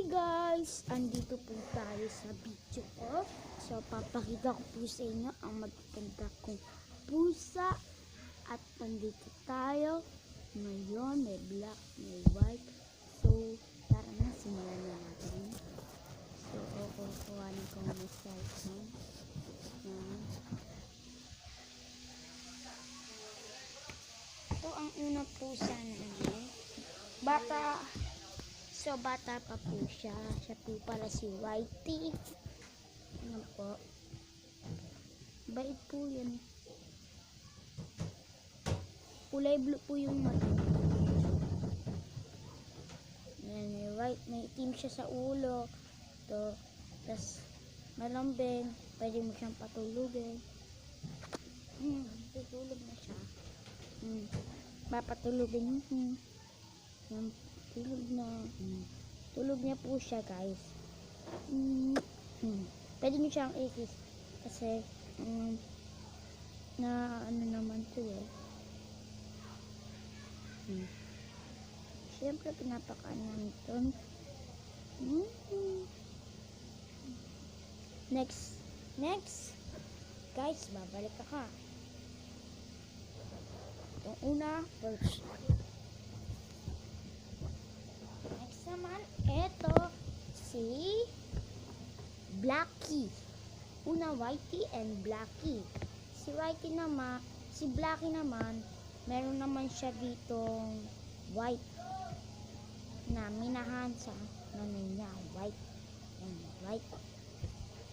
Guys, andito po tayo sa video ko. So, papakita ko po sa inyo ang magaganda kong pusa. At andito tayo. Ngayon, may black, may white. So, tara na, simulan na natin. So, kukuhanin ko na cellphone. Ito ang unang pusa namin. Bata pa po siya. Siya po pala si Whitey. Ano po? Bait po yan. Kulay blue po yung mata. Yan, may white. May itim siya sa ulo. Ito. Tapos, malambing. Pwede mo siyang patulugin. Tutulog na siya. Papatulugin mo. Yan. Tulog niya po siya, guys. Pwede niyo siyang ikis kasi na ano naman to siyempre pinapakaan namin ito. Next guys, babalik ka. Itong una first. Naman, eto si Blackie. Una Whitey and Blackie. Si Blackie naman, meron naman siya ditong white na minahan sa nanay niya, white. Yan, white.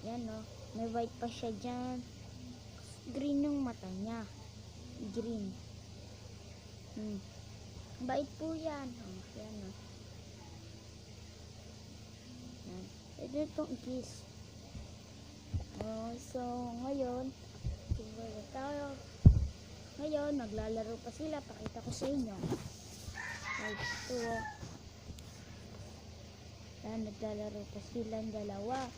Yan no, may white pa siya dyan. Green yung mata niya. Green. Bait po yan. Yan no. Pwede itong ikis. So, ngayon, naglalaro pa sila. Pakita ko sa inyo. Ito. Naglalaro pa silang dalawa.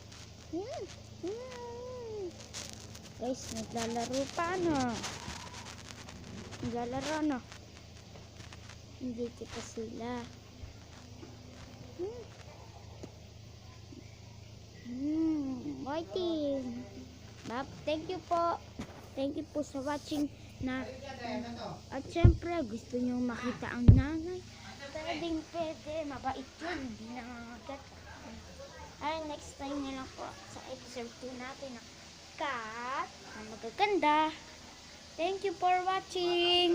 Guys, naglalaro pa na. Hindi pa sila. Whitey. Thank you po sa watching at syempre gusto nyo makita ang nanay. Pwede, mabait yun, hindi nangangagat. Ay, next time na lang po sa episode 2 natin na cat na magaganda. Thank you for watching.